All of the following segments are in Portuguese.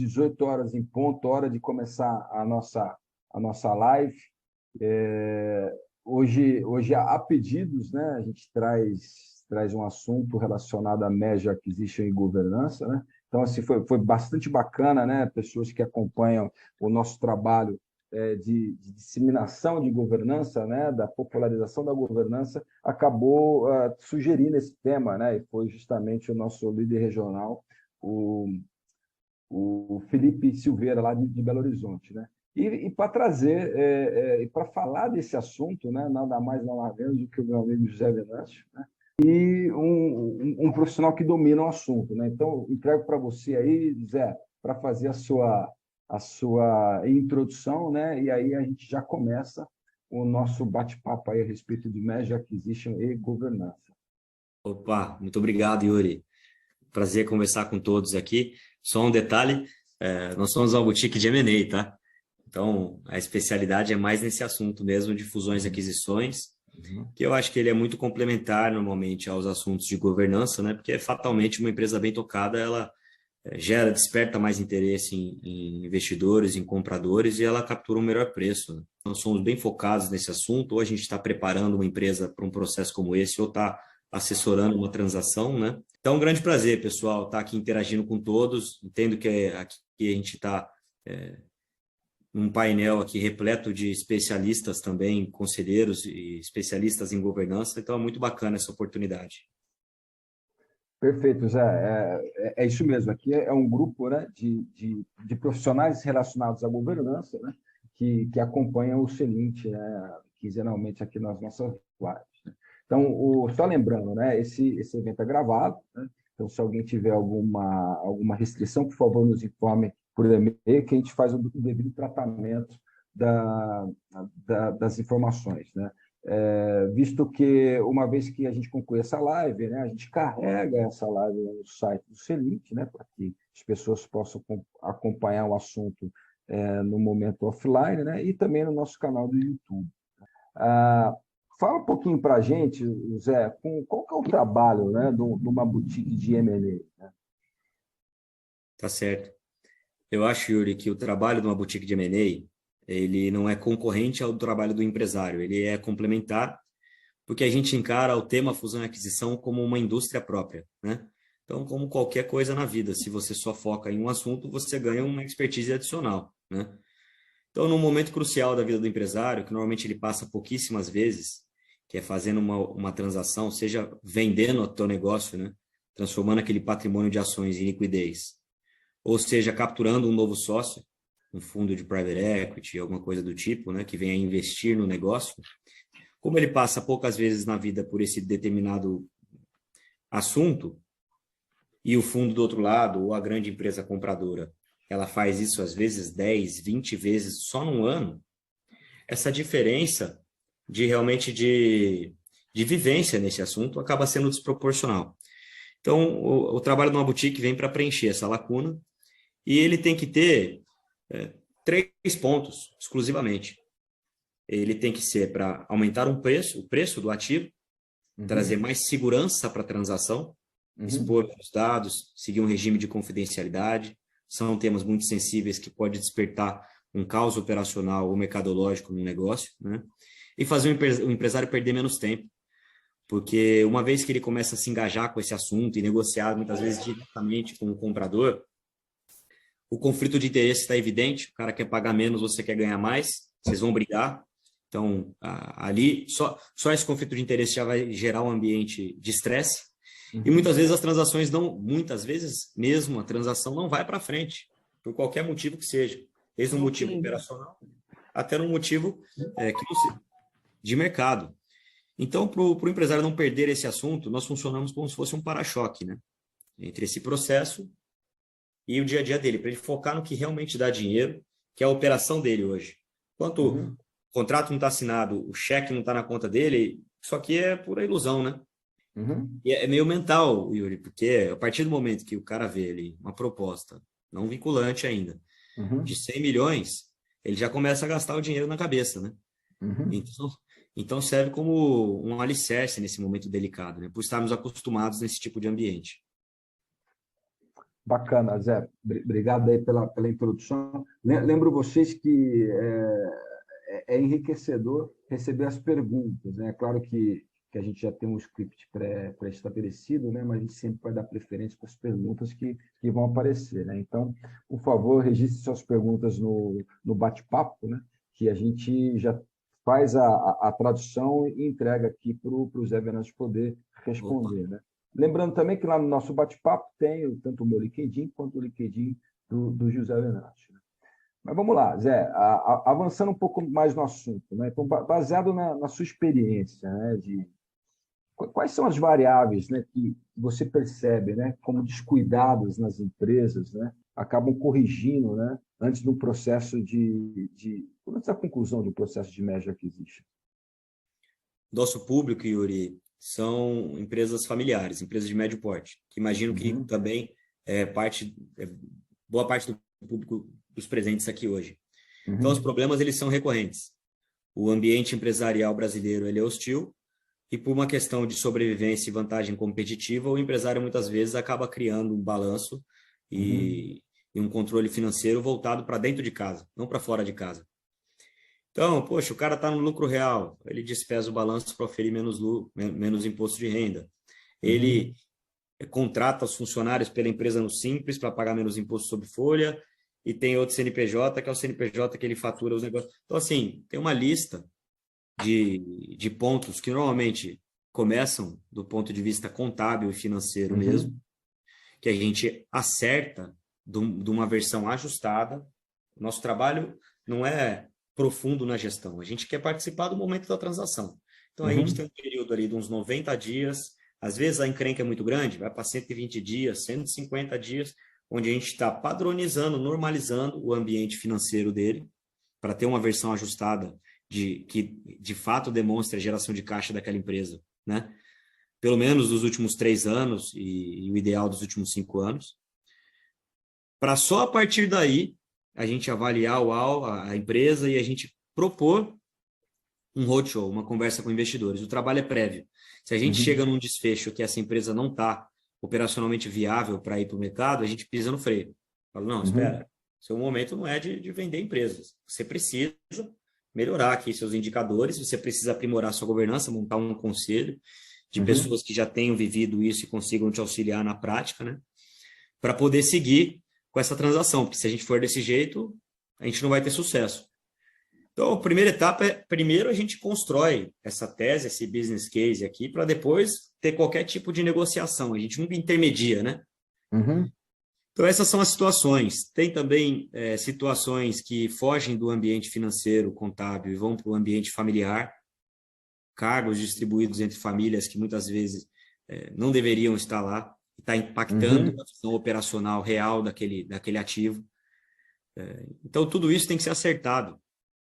18 horas em ponto, hora de começar a nossa live. Hoje há pedidos, né? A gente traz um assunto relacionado a Merger Acquisition e governança, né? Então, assim, foi bastante bacana, né? Pessoas que acompanham o nosso trabalho de disseminação de governança, né? Da popularização da governança, acabou sugerindo esse tema, né? E foi justamente o nosso líder regional, o Felipe Silveira, lá de Belo Horizonte, né? E para trazer, para falar desse assunto, né, nada mais, nada menos do que o meu amigo José Venâncio, né, e um profissional que domina o assunto, né? Então, entrego para você aí, Zé, para fazer a sua introdução, né? E aí a gente já começa o nosso bate-papo aí a respeito de Merger Acquisition e governança. Opa, muito obrigado, Yuri. Prazer conversar com todos aqui. Só um detalhe, nós somos uma boutique de M&A, tá? Então, a especialidade é mais nesse assunto mesmo de fusões e aquisições, que eu acho que ele é muito complementar normalmente aos assuntos de governança, né? Porque fatalmente uma empresa bem tocada, ela desperta mais interesse em investidores, em compradores, e ela captura um melhor preço, né? Nós somos bem focados nesse assunto, ou a gente está preparando uma empresa para um processo como esse, ou está assessorando uma transação, né? Então, um grande prazer, pessoal, estar aqui interagindo com todos. Entendo que aqui a gente está num painel aqui repleto de especialistas também, conselheiros e especialistas em governança, então é muito bacana essa oportunidade. Perfeito, Zé. É isso mesmo. Aqui é um grupo, né, de profissionais relacionados à governança, né, que acompanham o Celint, né, quinzenalmente aqui nas nossas lives, né? Então, só lembrando, né, esse evento é gravado, né? Então, se alguém tiver alguma restrição, por favor, nos informe por e-mail, que a gente faz o devido tratamento das informações, né? Visto que, uma vez que a gente conclui essa live, né, a gente carrega essa live no site do Celint, né, para que as pessoas possam acompanhar o assunto no momento offline, né, e também no nosso canal do YouTube. Fala um pouquinho para a gente, Zé, qual que é o trabalho, né, de uma boutique de M&A, né? Tá certo. Eu acho, Yuri, que o trabalho de uma boutique de M&A, ele não é concorrente ao trabalho do empresário, ele é complementar, porque a gente encara o tema fusão e aquisição como uma indústria própria, né? Então, como qualquer coisa na vida, se você só foca em um assunto, você ganha uma expertise adicional, né? Então, num momento crucial da vida do empresário, que normalmente ele passa pouquíssimas vezes, que é fazendo uma transação, seja vendendo o teu negócio, né? Transformando aquele patrimônio de ações em liquidez, ou seja, capturando um novo sócio, um fundo de private equity, alguma coisa do tipo, né? Que venha investir no negócio. Como ele passa poucas vezes na vida por esse determinado assunto, e o fundo do outro lado, ou a grande empresa compradora, ela faz isso às vezes 10, 20 vezes só num ano, essa diferença realmente de vivência nesse assunto acaba sendo desproporcional. Então, o trabalho de uma boutique vem para preencher essa lacuna, e ele tem que ter 3 pontos exclusivamente. Ele tem que ser para aumentar o preço do ativo, trazer mais segurança para a transação, expor os dados, seguir um regime de confidencialidade. São temas muito sensíveis que pode despertar um caos operacional ou mercadológico no negócio, né? E fazer o empresário perder menos tempo, porque uma vez que ele começa a se engajar com esse assunto e negociar muitas vezes diretamente com o comprador, o conflito de interesse está evidente, o cara quer pagar menos, você quer ganhar mais, vocês vão brigar. Então, ali, só esse conflito de interesse já vai gerar um ambiente de estresse. E muitas vezes as transações muitas vezes mesmo a transação não vai para frente, por qualquer motivo que seja. Desde um motivo operacional até um motivo de mercado. Então, para o empresário não perder esse assunto, nós funcionamos como se fosse um para-choque, né? Entre esse processo e o dia a dia dele, para ele focar no que realmente dá dinheiro, que é a operação dele hoje. Enquanto o contrato não está assinado, o cheque não está na conta dele, isso aqui é pura ilusão, né? E é meio mental, Yuri, porque a partir do momento que o cara vê ali uma proposta, não vinculante ainda, de 100 milhões, ele já começa a gastar o dinheiro na cabeça, né? Então serve como um alicerce nesse momento delicado, né? Por estarmos acostumados nesse tipo de ambiente. Bacana, Zé. Obrigado aí pela introdução. Lembro vocês que é enriquecedor receber as perguntas, né? É claro que a gente já tem um script pré-estabelecido, né? Mas a gente sempre vai dar preferência para as perguntas que vão aparecer, né? Então, por favor, registre suas perguntas no bate-papo, né? Que a gente já faz a tradução e entrega aqui para o Zé Venâncio poder Opa. responder, né? Lembrando também que lá no nosso bate-papo tem tanto o meu LinkedIn quanto o LinkedIn do José Venâncio, né? Mas vamos lá, Zé, avançando um pouco mais no assunto, né? Então, baseado na sua experiência, né, quais são as variáveis, né, que você percebe, né, como descuidados nas empresas, né, acabam corrigindo, né, antes do processo antes da conclusão do processo de merger acquisition? Nosso público, Yuri, são empresas familiares, empresas de médio porte, que imagino que Uhum, também boa parte do público dos presentes aqui hoje. Então, os uhum, problemas eles são recorrentes. O ambiente empresarial brasileiro ele é hostil e por uma questão de sobrevivência e vantagem competitiva, o empresário muitas vezes acaba criando um balanço uhum, e um controle financeiro voltado para dentro de casa, não para fora de casa. Então, poxa, o cara está no lucro real, ele despesa o balanço para oferir menos imposto de renda. uhum, Ele contrata os funcionários pela empresa no Simples para pagar menos imposto sobre folha, e tem outro CNPJ, que é o CNPJ que ele fatura os negócios. Então, assim, tem uma lista de pontos que normalmente começam do ponto de vista contábil e financeiro mesmo, uhum, que a gente acerta de uma versão ajustada. Nosso trabalho não é profundo na gestão, a gente quer participar do momento da transação. Então, a gente uhum, tem um período ali de uns 90 dias, às vezes a encrenca é muito grande, vai para 120 dias, 150 dias, onde a gente está padronizando, normalizando o ambiente financeiro dele, para ter uma versão ajustada que de fato demonstre a geração de caixa daquela empresa, né? Pelo menos dos últimos 3 anos e o ideal dos últimos 5 anos, para só a partir daí a gente avaliar a empresa e a gente propor um roadshow, uma conversa com investidores. O trabalho é prévio. Se a gente chega uhum, num desfecho que essa empresa não está operacionalmente viável para ir para o mercado, a gente pisa no freio. Fala, não, uhum, espera, seu momento não é de vender empresas. Você precisa melhorar aqui seus indicadores, você precisa aprimorar sua governança, montar um conselho de uhum. pessoas que já tenham vivido isso e consigam te auxiliar na prática, né? Para poder seguir com essa transação, porque se a gente for desse jeito, a gente não vai ter sucesso. Então, a primeira etapa é, primeiro a gente constrói essa tese, esse business case aqui, para depois ter qualquer tipo de negociação. A gente nunca intermedia, né? Uhum. Então, essas são as situações. Tem também situações que fogem do ambiente financeiro, contábil, e vão para o ambiente familiar, cargos distribuídos entre famílias que muitas vezes não deveriam estar lá, e está impactando Uhum. a visão operacional real daquele ativo. Então, tudo isso tem que ser acertado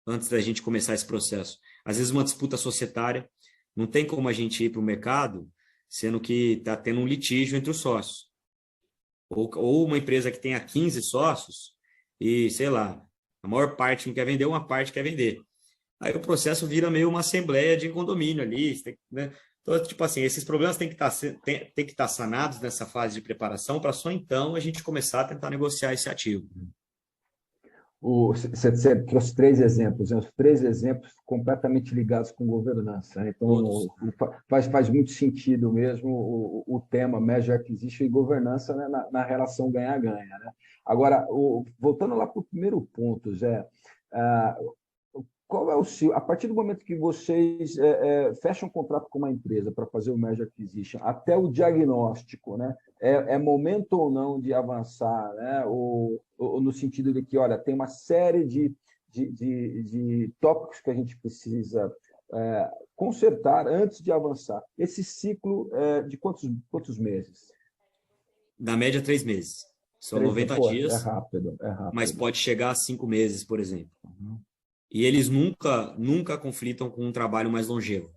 antes da gente começar esse processo. Às vezes, uma disputa societária, não tem como a gente ir para o mercado, sendo que está tendo um litígio entre os sócios. Ou uma empresa que tenha 15 sócios e, sei lá, a maior parte não quer vender, uma parte quer vender. Aí o processo vira meio uma assembleia de condomínio ali, né? Então, tipo assim, esses problemas têm que estar sanados nessa fase de preparação para só então a gente começar a tentar negociar esse ativo. Você trouxe três exemplos, né? Os três exemplos completamente ligados com governança, né? Então, Todos. faz muito sentido mesmo o tema Merger Acquisition e governança, né? Na relação ganha-ganha, né? Agora, voltando lá para o primeiro ponto, Zé, ah, qual é a partir do momento que vocês fecham um contrato com uma empresa para fazer o merger acquisition, até o diagnóstico, né? É momento ou não de avançar, né? Ou no sentido de que, olha, tem uma série de tópicos que a gente precisa consertar antes de avançar. Esse ciclo de quantos meses? Na média, 3 meses. São 3 meses. 90 Pô, dias, é mas rápido. pode chegar a 5 meses, por exemplo. Uhum, E eles nunca conflitam com um trabalho mais longevo.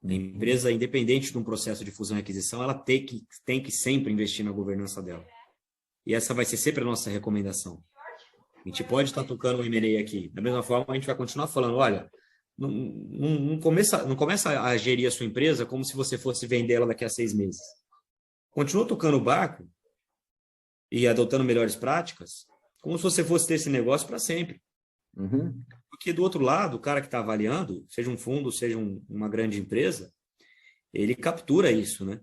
A uhum, empresa, independente de um processo de fusão e aquisição, ela tem que sempre investir na governança dela. E essa vai ser sempre a nossa recomendação. A gente pode estar tocando o M&A aqui. Da mesma forma, a gente vai continuar falando, olha, não começa a gerir a sua empresa como se você fosse vender ela daqui a 6 meses. Continua tocando o barco, e adotando melhores práticas, como se você fosse ter esse negócio para sempre. Uhum. Porque do outro lado, o cara que está avaliando, seja um fundo, seja uma grande empresa, ele captura isso, né?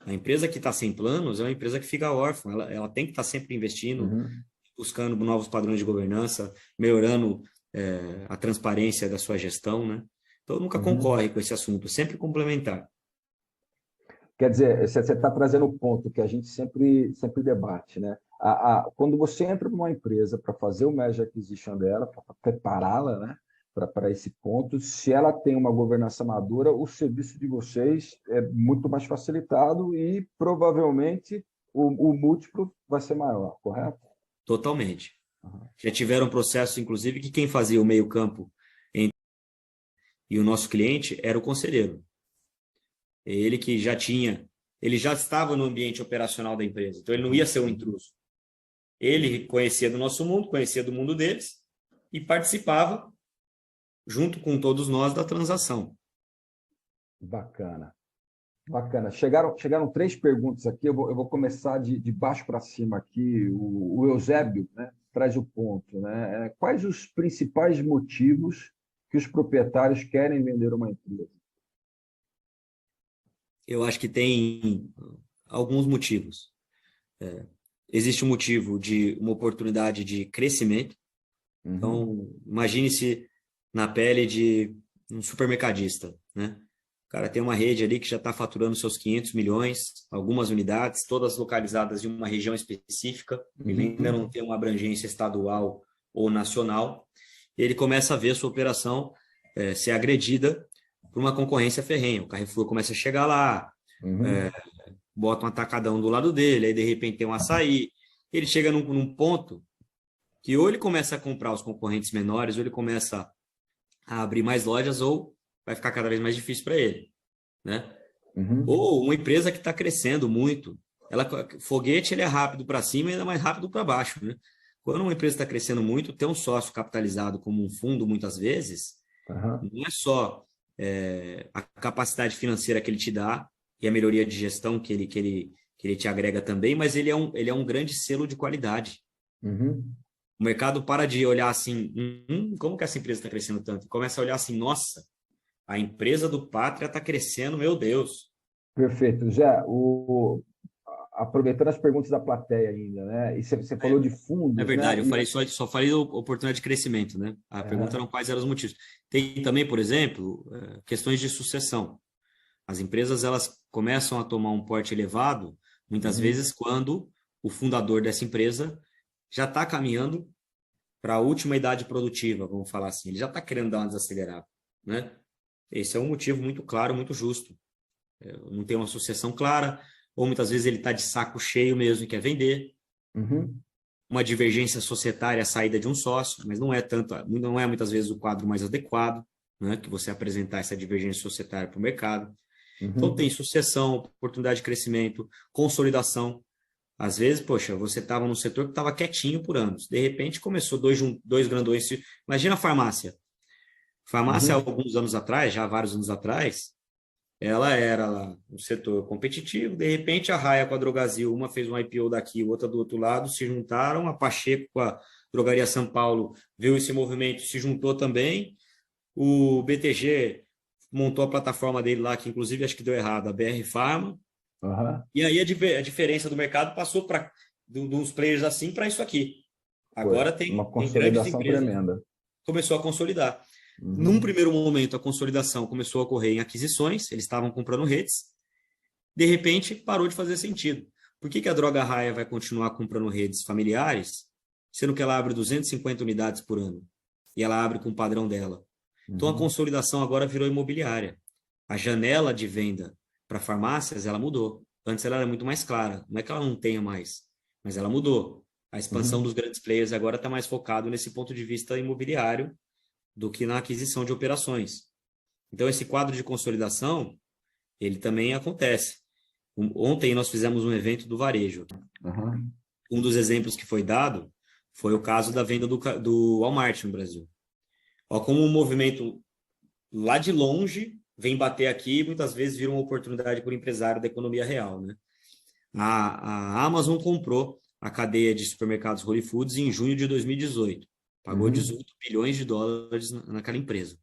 A empresa que está sem planos é uma empresa que fica órfã, ela tem que estar sempre investindo, Uhum. buscando novos padrões de governança, melhorando a transparência da sua gestão, né? Então, nunca Uhum. concorre com esse assunto, sempre complementar. Quer dizer, você está trazendo o ponto que a gente sempre debate, né? Quando você entra numa empresa para fazer o merger acquisition dela, para prepará-la, né, para esse ponto, se ela tem uma governança madura, o serviço de vocês é muito mais facilitado e provavelmente o múltiplo vai ser maior, correto? Totalmente. Uhum. Já tiveram processos, inclusive, que quem fazia o meio-campo e o nosso cliente era o conselheiro. Ele que ele já estava no ambiente operacional da empresa, então ele não ia ser um intruso. Ele conhecia do nosso mundo, conhecia do mundo deles e participava, junto com todos nós, da transação. Bacana. Bacana. Chegaram três perguntas aqui. Eu vou começar de baixo para cima aqui. O Eusébio, né, traz o ponto, né? Quais os principais motivos que os proprietários querem vender uma empresa? Eu acho que tem alguns motivos. Existe um motivo de uma oportunidade de crescimento. Uhum. Então, imagine-se na pele de um supermercadista, né? O cara tem uma rede ali que já está faturando seus 500 milhões, algumas unidades, todas localizadas em uma região específica, ele ainda Uhum. não tem uma abrangência estadual ou nacional. Ele começa a ver a sua operação ser agredida por uma concorrência ferrenha. O Carrefour começa a chegar lá, Uhum. bota um atacadão do lado dele, aí de repente tem um açaí. Ele chega num ponto que ou ele começa a comprar os concorrentes menores, ou ele começa a abrir mais lojas, ou vai ficar cada vez mais difícil para ele, né? Uhum. Ou uma empresa que está crescendo muito, foguete ele é rápido para cima e ainda mais rápido para baixo, né? Quando uma empresa está crescendo muito, ter um sócio capitalizado como um fundo, muitas vezes, Uhum. não é só a capacidade financeira que ele te dá e a melhoria de gestão que ele te agrega também, mas ele é um grande selo de qualidade. Uhum. O mercado para de olhar assim, como que essa empresa está crescendo tanto? Começa a olhar assim, nossa, a empresa do Pátria está crescendo, meu Deus. Perfeito. Aproveitando as perguntas da plateia ainda, né? E você falou de É fundos, verdade, né? eu falei só falei da oportunidade de crescimento, né? A pergunta Uhum. eram quais eram os motivos. Tem também, por exemplo, questões de sucessão. As empresas elas começam a tomar um porte elevado, muitas Uhum. vezes quando o fundador dessa empresa já está caminhando para a última idade produtiva, vamos falar assim. Ele já está querendo dar uma desacelerada, né? Esse é um motivo muito claro, muito justo. Não tem uma sucessão clara, ou muitas vezes ele está de saco cheio mesmo e quer vender. Uhum. Uma divergência societária, a saída de um sócio, mas não é muitas vezes o quadro mais adequado, né? Que você apresentar essa divergência societária para o mercado. Então tem Uhum. sucessão, oportunidade de crescimento, consolidação. Às vezes, poxa, você estava num setor que estava quietinho por anos. De repente começou dois grandões. Imagina a farmácia. Farmácia, há Uhum. alguns anos atrás, já há vários anos atrás, ela era lá um setor competitivo. De repente, a Raia com a Drogasil, uma fez um IPO daqui, outra do outro lado, se juntaram. A Pacheco com a Drogaria São Paulo viu esse movimento, se juntou também. O BTG montou a plataforma dele lá, que inclusive acho que deu errado, a BR Pharma. Uhum. E aí a diferença do mercado passou dos players assim para isso aqui. Foi Agora uma tem grandes consolidação empresas, tremenda. começou a consolidar. Num Uhum. primeiro momento, a consolidação começou a ocorrer em aquisições, eles estavam comprando redes, de repente parou de fazer sentido. Por que a Droga Raia vai continuar comprando redes familiares, sendo que ela abre 250 unidades por ano? E ela abre com o padrão dela. Então a Uhum. consolidação agora virou imobiliária. A janela de venda para farmácias, ela mudou. Antes ela era muito mais clara. Não é que ela não tenha mais, mas ela mudou. A expansão Uhum. dos grandes players agora está mais focado nesse ponto de vista imobiliário do que na aquisição de operações. Então, esse quadro de consolidação, ele também acontece. Ontem nós fizemos um evento do varejo. Uhum. Um dos exemplos que foi dado foi o caso da venda do Walmart no Brasil. Ó, como um movimento lá de longe vem bater aqui, muitas vezes vira uma oportunidade para o empresário da economia real, né? A Amazon comprou a cadeia de supermercados Whole Foods em junho de 2018. Pagou 18 bilhões de dólares naquela empresa.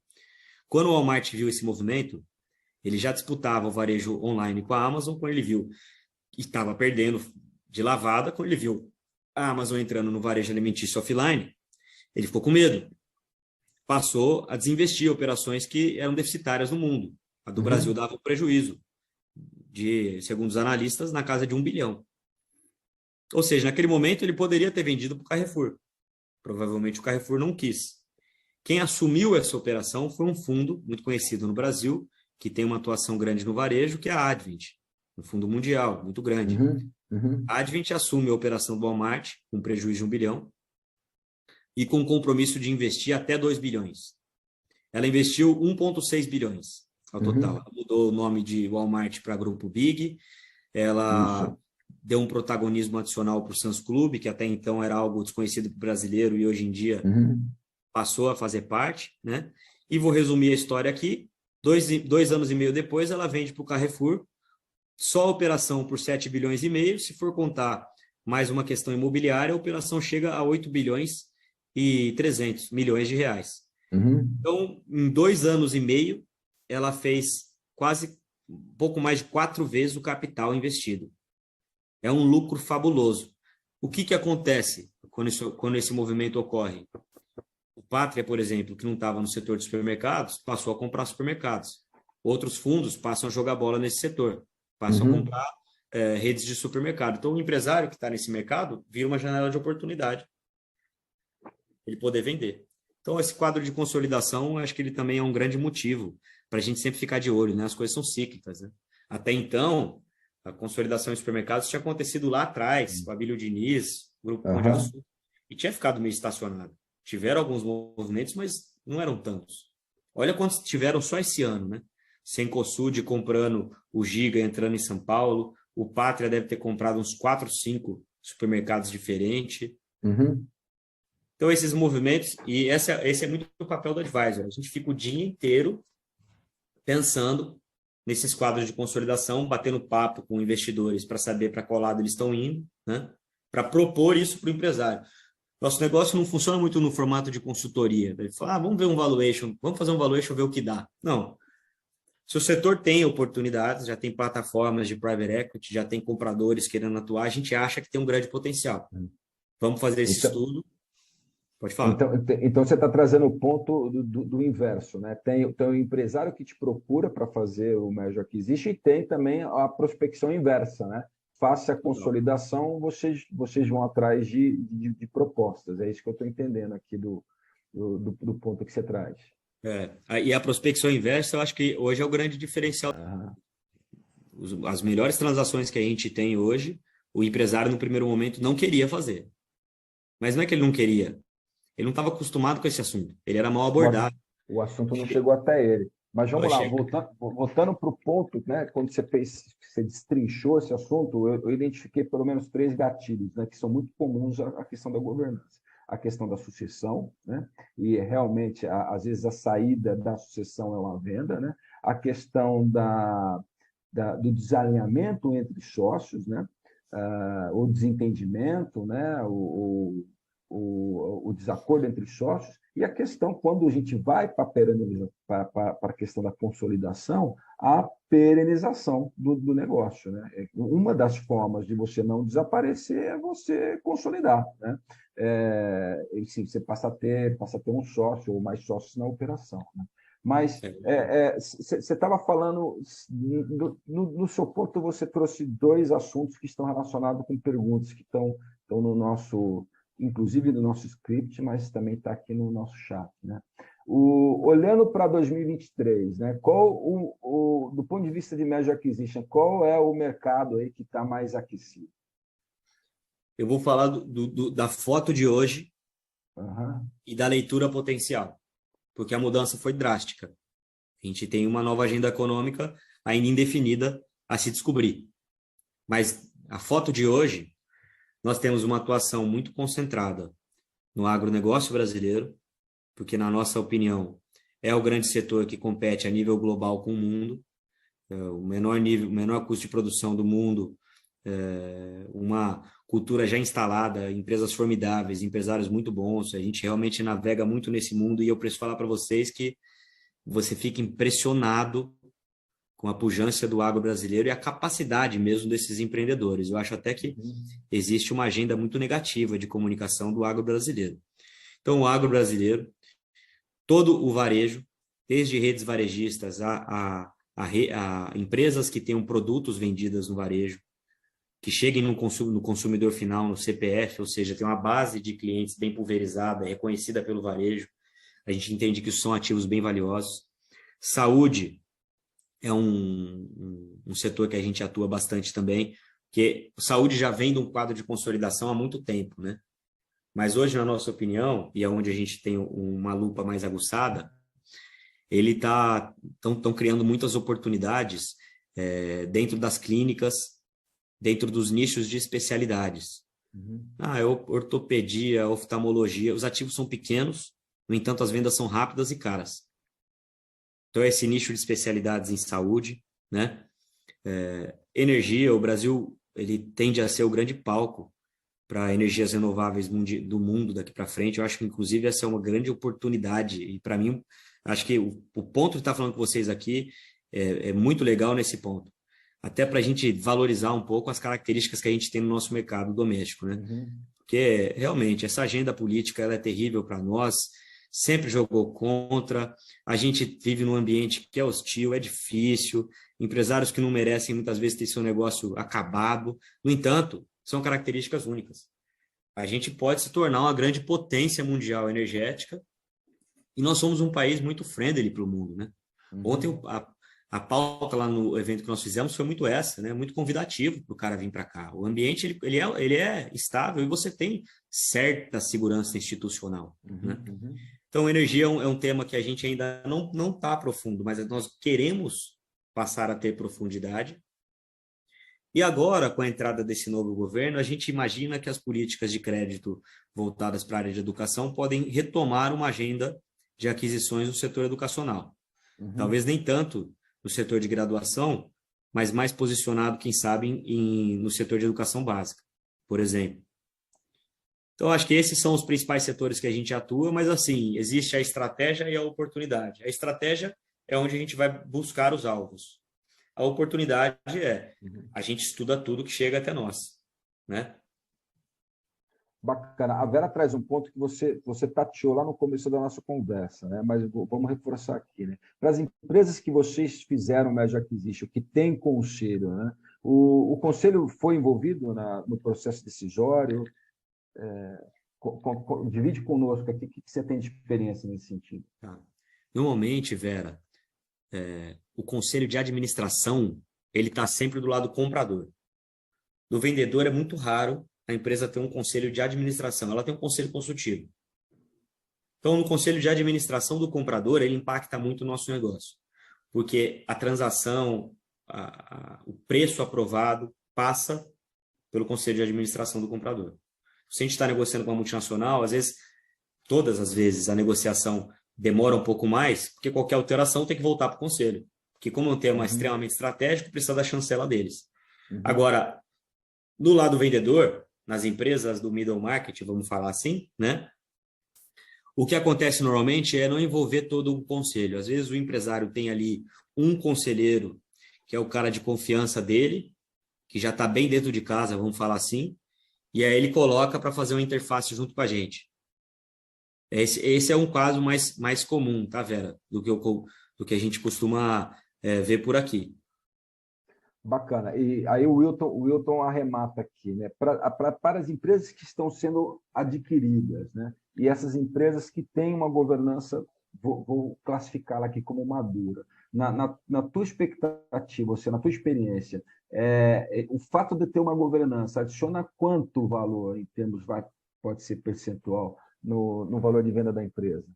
Quando o Walmart viu esse movimento, ele já disputava o varejo online com a Amazon, quando ele viu que estava perdendo de lavada, quando ele viu a Amazon entrando no varejo alimentício offline, ele ficou com medo. Passou a desinvestir em operações que eram deficitárias no mundo. A do Brasil dava um prejuízo, segundo os analistas, na casa de 1 bilhão. Ou seja, naquele momento ele poderia ter vendido para o Carrefour. Provavelmente o Carrefour não quis. Quem assumiu essa operação foi um fundo muito conhecido no Brasil, que tem uma atuação grande no varejo, que é a Advent, um fundo mundial, muito grande. A Advent assume a operação do Walmart com prejuízo de 1 bilhão e com compromisso de investir até 2 bilhões. Ela investiu 1,6 bilhões ao total. Ela mudou o nome de Walmart para Grupo Big, ela deu um protagonismo adicional para o Sam's Club, que até então era algo desconhecido para o brasileiro e hoje em dia passou a fazer parte, né? E vou resumir a história aqui. 2 anos e meio depois, ela vende para o Carrefour, só a operação por 7 bilhões e meio. Se for contar mais uma questão imobiliária, a operação chega a 8 bilhões e 300 milhões de reais. Então, em 2 anos e meio, ela fez quase um pouco mais de 4 vezes o capital investido. É um lucro fabuloso. O que acontece quando esse movimento ocorre? O Pátria, por exemplo, que não estava no setor de supermercados, passou a comprar supermercados. Outros fundos passam a jogar bola nesse setor, passam a comprar redes de supermercado. Então, o empresário que está nesse mercado vira uma janela de oportunidade, ele poder vender. Então, esse quadro de consolidação, acho que ele também é um grande motivo para a gente sempre ficar de olho, né? As coisas são cíclicas, né? Até então, a consolidação em supermercados tinha acontecido lá atrás, com a Abílio Diniz, o Grupo Pão de Açúcar, e tinha ficado meio estacionado. Tiveram alguns movimentos, mas não eram tantos. Olha quantos tiveram só esse ano, né? Cencosud comprando o Giga, entrando em São Paulo, o Pátria deve ter comprado uns 4, 5 supermercados diferentes. Então, esses movimentos, e esse é muito o papel do advisor. A gente fica o dia inteiro pensando nesses quadros de consolidação, batendo papo com investidores para saber para qual lado eles estão indo, né? Para propor isso para o empresário. Nosso negócio não funciona muito no formato de consultoria. Ele fala, vamos ver um valuation, vamos fazer um valuation, ver o que dá. Não. Se o setor tem oportunidades, já tem plataformas de private equity, já tem compradores querendo atuar, a gente acha que tem um grande potencial. Vamos fazer esse estudo. Pode falar. Então você está trazendo o ponto do inverso, né? Tem o empresário que te procura para fazer o merger acquisition e tem também a prospecção inversa, né? Faça a consolidação, vocês vão atrás de propostas. É isso que eu estou entendendo aqui do ponto que você traz. E a prospecção inversa, eu acho que hoje é o grande diferencial. As melhores transações que a gente tem hoje, o empresário, no primeiro momento, não queria fazer. Mas não é que ele não queria. Ele não estava acostumado com esse assunto. Ele era mal abordado. O assunto não chegou até ele. Mas vamos lá, voltando para o ponto, né, quando você destrinchou esse assunto, eu identifiquei pelo menos 3 gatilhos, né, que são muito comuns à questão da governança. A questão da sucessão, né, e realmente, às vezes, a saída da sucessão é uma venda, né, a questão do desalinhamento entre sócios, né, o desentendimento, né, o desacordo entre sócios, e a questão, quando a gente vai para a questão da consolidação, a perenização do negócio, né? Uma das formas de você não desaparecer é você consolidar, né? Sim, você passa a ter um sócio ou mais sócios na operação, né? Mas você estava falando, no seu ponto, você trouxe 2 assuntos que estão relacionados com perguntas que estão no nosso, inclusive no nosso script, mas também está aqui no nosso chat, né? Olhando para 2023, né? Do ponto de vista de merger acquisition, qual é o mercado aí que está mais aquecido? Eu vou falar da foto de hoje e da leitura potencial, porque a mudança foi drástica. A gente tem uma nova agenda econômica ainda indefinida a se descobrir. Mas a foto de hoje, nós temos uma atuação muito concentrada no agronegócio brasileiro, porque, na nossa opinião, é o grande setor que compete a nível global com o mundo. O menor custo de produção do mundo uma cultura já instalada, empresas formidáveis, empresários muito bons. A gente realmente navega muito nesse mundo e eu preciso falar para vocês que você fica impressionado com a pujança do agro brasileiro e a capacidade mesmo desses empreendedores. Eu acho até que existe uma agenda muito negativa de comunicação do agro brasileiro. Então, o agro brasileiro, todo o varejo, desde redes varejistas a empresas que tenham produtos vendidos no varejo, que cheguem no consumidor final, no CPF, ou seja, tem uma base de clientes bem pulverizada, reconhecida pelo varejo. A gente entende que isso são ativos bem valiosos. Saúde é um setor que a gente atua bastante também, porque saúde já vem de um quadro de consolidação há muito tempo, né? Mas hoje, na nossa opinião, e é onde a gente tem uma lupa mais aguçada, estão criando muitas oportunidades dentro das clínicas, dentro dos nichos de especialidades. Ortopedia, oftalmologia, os ativos são pequenos, no entanto, as vendas são rápidas e caras. Então, esse nicho de especialidades em saúde, né? Energia, o Brasil ele tende a ser o grande palco para energias renováveis do mundo daqui para frente. Eu acho que, inclusive, essa é uma grande oportunidade. E, para mim, acho que o ponto de estar falando com vocês aqui é muito legal nesse ponto. Até para a gente valorizar um pouco as características que a gente tem no nosso mercado doméstico, né? Porque, realmente, essa agenda política ela é terrível para nós, sempre jogou contra, a gente vive num ambiente que é hostil, é difícil, empresários que não merecem muitas vezes ter seu negócio acabado. No entanto, são características únicas. A gente pode se tornar uma grande potência mundial energética e nós somos um país muito friendly para o mundo, né? Ontem a pauta lá no evento que nós fizemos foi muito essa, né? Muito convidativo para o cara vir para cá. O ambiente ele é estável e você tem certa segurança institucional, né? Então, energia é um tema que a gente ainda não está profundo, mas nós queremos passar a ter profundidade. E agora, com a entrada desse novo governo, a gente imagina que as políticas de crédito voltadas para a área de educação podem retomar uma agenda de aquisições no setor educacional. Talvez nem tanto no setor de graduação, mas mais posicionado, quem sabe, no setor de educação básica, por exemplo. Então, acho que esses são os principais setores que a gente atua, mas, assim, existe a estratégia e a oportunidade. A estratégia é onde a gente vai buscar os alvos. A oportunidade a gente estuda tudo que chega até nós, né? Bacana. A Vera traz um ponto que você tateou lá no começo da nossa conversa, né? Mas vamos reforçar aqui, né? Para as empresas que vocês fizeram Merge Acquisition, que tem conselho, né? O conselho foi envolvido no processo decisório? Divide conosco aqui o que você tem de experiência nesse sentido. Tá. Normalmente, Vera, o conselho de administração ele está sempre do lado do comprador. Do vendedor é muito raro a empresa ter um conselho de administração, ela tem um conselho consultivo. Então, no conselho de administração do comprador, ele impacta muito o nosso negócio, porque a transação, o preço aprovado passa pelo conselho de administração do comprador. Se a gente está negociando com uma multinacional, às vezes, todas as vezes, a negociação demora um pouco mais, porque qualquer alteração tem que voltar para o conselho. Porque como é um tema extremamente estratégico, precisa da chancela deles. Agora, do lado do vendedor, nas empresas do middle market, vamos falar assim, né? O que acontece normalmente é não envolver todo o conselho. Às vezes o empresário tem ali um conselheiro, que é o cara de confiança dele, que já está bem dentro de casa, vamos falar assim, e aí ele coloca para fazer uma interface junto com a gente. Esse é um caso mais comum, tá, Vera? Do que a gente costuma ver por aqui. Bacana. E aí o Wilton arremata aqui, né? Para as empresas que estão sendo adquiridas, né? E essas empresas que têm uma governança, vou classificá-la aqui como madura. Na tua expectativa, ou seja, na tua experiência, o fato de ter uma governança adiciona quanto valor em termos, pode ser percentual, no valor de venda da empresa?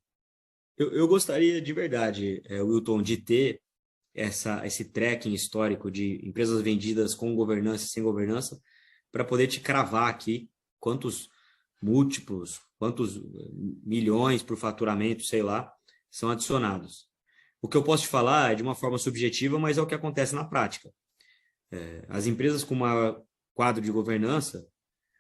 Eu gostaria de verdade, Wilton, de ter esse tracking histórico de empresas vendidas com governança e sem governança, para poder te cravar aqui quantos múltiplos, quantos milhões por faturamento, sei lá, são adicionados. O que eu posso te falar é de uma forma subjetiva, mas é o que acontece na prática. As empresas com uma quadro de governança,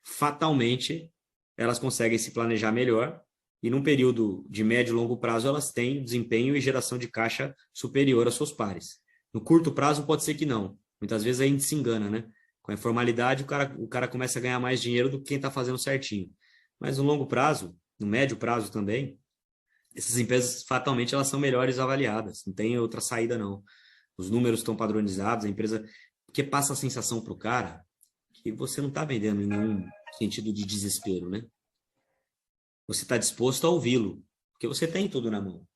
fatalmente elas conseguem se planejar melhor e num período de médio e longo prazo elas têm desempenho e geração de caixa superior aos seus pares. No curto prazo pode ser que não. Muitas vezes a gente se engana, né? Com a informalidade o cara começa a ganhar mais dinheiro do que quem está fazendo certinho. Mas no longo prazo, no médio prazo também, essas empresas fatalmente elas são melhores avaliadas. Não tem outra saída não. Os números estão padronizados, a empresa... Porque passa a sensação para o cara que você não está vendendo em nenhum sentido de desespero, né? Você está disposto a ouvi-lo, porque você tem tudo na mão.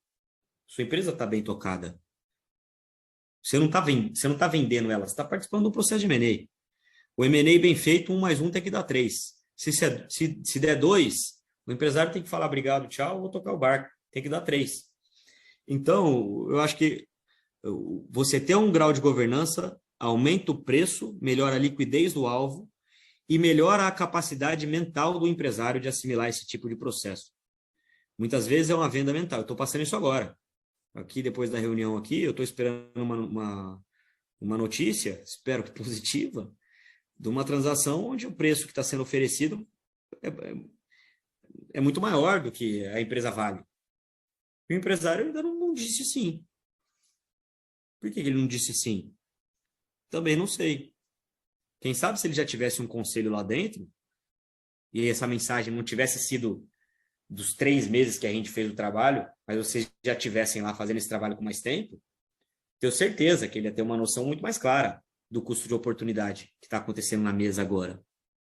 Sua empresa está bem tocada. Você não está vendendo ela, você está participando do processo de M&A. O M&A bem feito, 1 mais 1 tem que dar 3. Se der 2, o empresário tem que falar obrigado, tchau, vou tocar o barco. Tem que dar 3. Então, eu acho que você ter um grau de governança aumenta o preço, melhora a liquidez do alvo e melhora a capacidade mental do empresário de assimilar esse tipo de processo. Muitas vezes é uma venda mental. Eu estou passando isso agora. Aqui, depois da reunião aqui, eu estou esperando uma notícia, espero que positiva, de uma transação onde o preço que está sendo oferecido é muito maior do que a empresa vale. O empresário ainda não disse sim. Por que ele não disse sim? Também não sei. Quem sabe se ele já tivesse um conselho lá dentro e essa mensagem não tivesse sido dos 3 meses que a gente fez o trabalho, mas vocês já tivessem lá fazendo esse trabalho com mais tempo, tenho certeza que ele ia ter uma noção muito mais clara do custo de oportunidade que está acontecendo na mesa agora.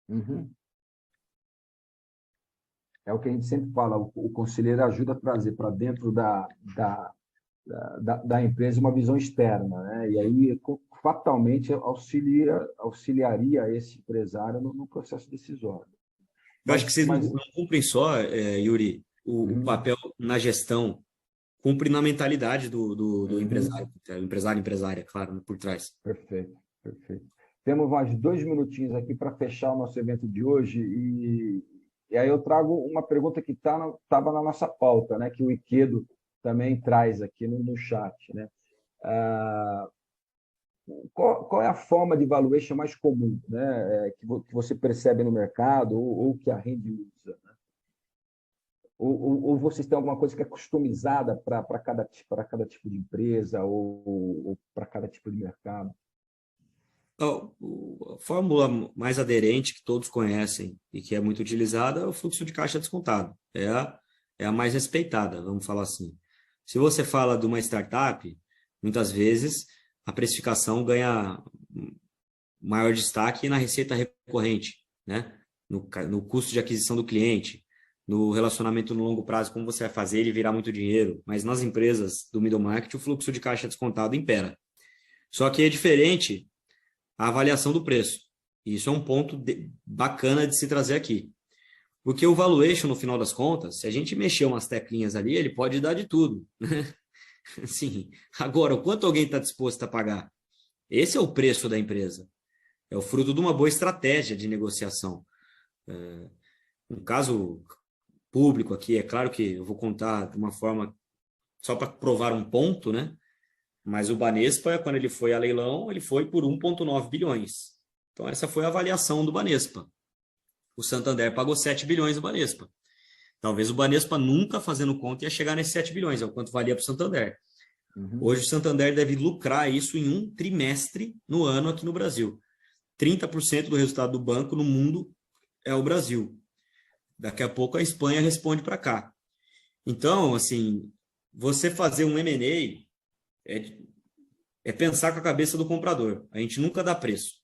Uhum. É o que a gente sempre fala, o conselheiro ajuda a trazer para dentro da empresa uma visão externa, né? E aí, fatalmente, auxiliaria esse empresário no processo decisório. Eu acho que vocês não cumprem só, Yuri, o papel na gestão, cumpre na mentalidade do empresário, empresária, claro, por trás. Perfeito. Temos mais 2 minutinhos aqui para fechar o nosso evento de hoje e aí eu trago uma pergunta que estava na nossa pauta, né? Que o Ikedo também traz aqui no chat, né? Qual é a forma de valuation mais comum, né? Que você percebe no mercado ou que a rede usa, né? Ou vocês têm alguma coisa que é customizada para cada tipo de empresa ou para cada tipo de mercado? A fórmula mais aderente que todos conhecem e que é muito utilizada é o fluxo de caixa descontado. É a mais respeitada, vamos falar assim. Se você fala de uma startup, muitas vezes a precificação ganha maior destaque na receita recorrente, né? No custo de aquisição do cliente, no relacionamento no longo prazo, como você vai fazer ele virar muito dinheiro. Mas nas empresas do middle market, o fluxo de caixa descontado impera. Só que é diferente a avaliação do preço. E isso é um ponto bacana de se trazer aqui. Porque o valuation, no final das contas, se a gente mexer umas teclinhas ali, ele pode dar de tudo. Sim. Agora, o quanto alguém está disposto a pagar? Esse é o preço da empresa. É o fruto de uma boa estratégia de negociação. Um caso público aqui, é claro que eu vou contar de uma forma só para provar um ponto, né? Mas o Banespa, quando ele foi a leilão, ele foi por 1,9 bilhões. Então, essa foi a avaliação do Banespa. O Santander pagou 7 bilhões do Banespa. Talvez o Banespa nunca fazendo conta ia chegar nesses 7 bilhões, é o quanto valia para o Santander. Hoje o Santander deve lucrar isso em um trimestre no ano aqui no Brasil. 30% do resultado do banco no mundo é o Brasil. Daqui a pouco a Espanha responde para cá. Então, assim, você fazer um M&A é pensar com a cabeça do comprador. A gente nunca dá preço.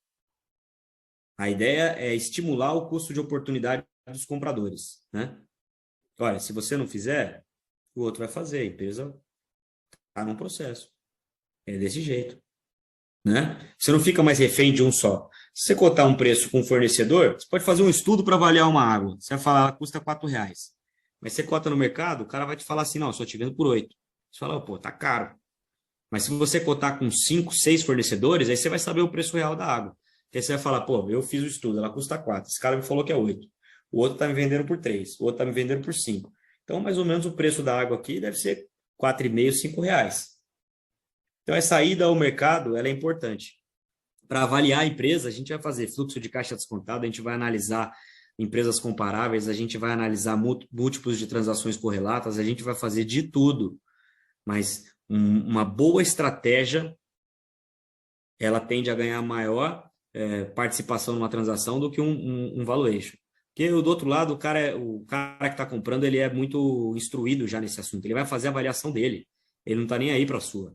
A ideia é estimular o custo de oportunidade dos compradores, né? Olha, se você não fizer, o outro vai fazer. A empresa está num processo. É desse jeito, né? Você não fica mais refém de um só. Se você cotar um preço com um fornecedor, você pode fazer um estudo para avaliar uma água. Você vai falar, ela custa R$4. Mas você cota no mercado, o cara vai te falar assim, não, só te vendo por 8. Você fala, pô, tá caro. Mas se você cotar com 5, 6 fornecedores, aí você vai saber o preço real da água. Porque aí você vai falar, pô, eu fiz o estudo, ela custa 4. Esse cara me falou que é 8. O outro está me vendendo por 3. O outro está me vendendo por 5. Então, mais ou menos, o preço da água aqui deve ser R$4,5, R$5. Então, essa ida ao mercado ela é importante. Para avaliar a empresa, a gente vai fazer fluxo de caixa descontado, a gente vai analisar empresas comparáveis, a gente vai analisar múltiplos de transações correlatas, a gente vai fazer de tudo. Mas uma boa estratégia, ela tende a ganhar maior participação numa transação do que um valuation. Porque do outro lado, o cara que está comprando, ele é muito instruído já nesse assunto. Ele vai fazer a avaliação dele. Ele não está nem aí para a sua.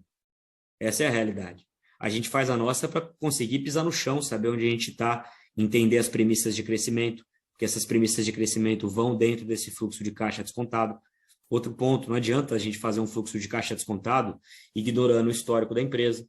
Essa é a realidade. A gente faz a nossa para conseguir pisar no chão, saber onde a gente está, entender as premissas de crescimento, porque essas premissas de crescimento vão dentro desse fluxo de caixa descontado. Outro ponto, não adianta a gente fazer um fluxo de caixa descontado ignorando o histórico da empresa.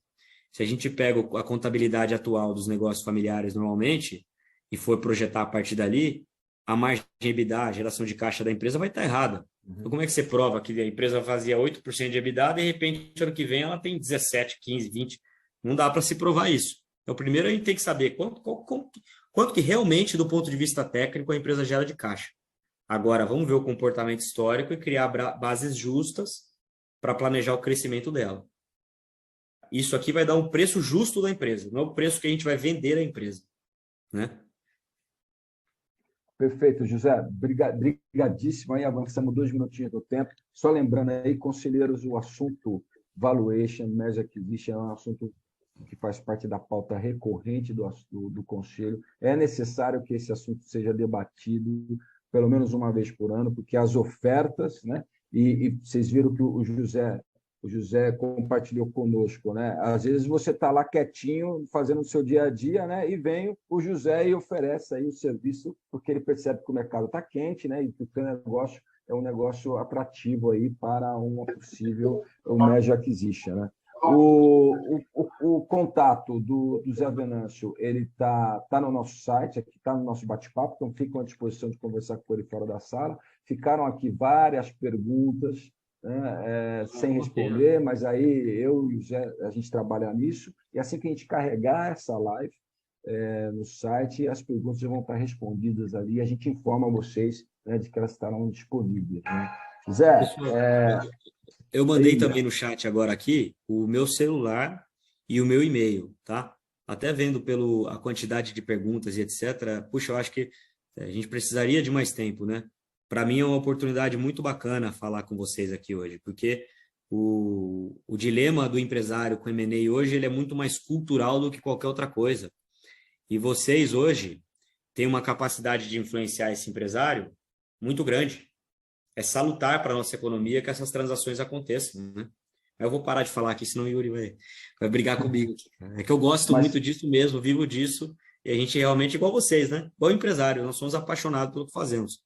Se a gente pega a contabilidade atual dos negócios familiares normalmente e for projetar a partir dali, a margem de EBITDA, a geração de caixa da empresa vai estar errada. Então, como é que você prova que a empresa fazia 8% de EBITDA, de repente, ano que vem, ela tem 17, 15, 20%? Não dá para se provar isso. Então, primeiro, a gente tem que saber quanto que realmente, do ponto de vista técnico, a empresa gera de caixa. Agora, vamos ver o comportamento histórico e criar bases justas para planejar o crescimento dela. Isso aqui vai dar um preço justo da empresa, não é o preço que a gente vai vender a empresa, né? Perfeito, José. Brigadíssimo. Aí avançamos 2 minutinhos do tempo. Só lembrando aí, conselheiros, o assunto valuation, merger acquisition é um assunto que faz parte da pauta recorrente do Conselho. É necessário que esse assunto seja debatido pelo menos uma vez por ano, porque as ofertas, né? E vocês viram que o José compartilhou conosco, né? Às vezes você está lá quietinho, fazendo o seu dia a dia, né? E vem o José e oferece aí o serviço, porque ele percebe que o mercado está quente, né? E que o negócio é um negócio atrativo aí para uma possível merger acquisition, né? O contato do Zé Venâncio, ele está no nosso site, aqui está no nosso bate-papo, então ficam à disposição de conversar com ele fora da sala. Ficaram aqui várias perguntas, né, sem responder, mas aí eu e o Zé, a gente trabalha nisso, e assim que a gente carregar essa live no site, as perguntas vão estar respondidas ali, e a gente informa vocês, né, de que elas estarão disponíveis, né? Zé, eu mandei também no chat agora aqui o meu celular e o meu e-mail, tá? Até vendo a quantidade de perguntas e etc. Puxa, eu acho que a gente precisaria de mais tempo, né? Para mim é uma oportunidade muito bacana falar com vocês aqui hoje, porque o dilema do empresário com M&A hoje ele é muito mais cultural do que qualquer outra coisa. E vocês hoje têm uma capacidade de influenciar esse empresário muito grande. É salutar para a nossa economia que essas transações aconteçam, né? Eu vou parar de falar aqui, senão o Yuri vai brigar comigo aqui. É que eu gosto muito disso mesmo, vivo disso, e a gente realmente, igual vocês, né? Igual empresário, nós somos apaixonados pelo que fazemos.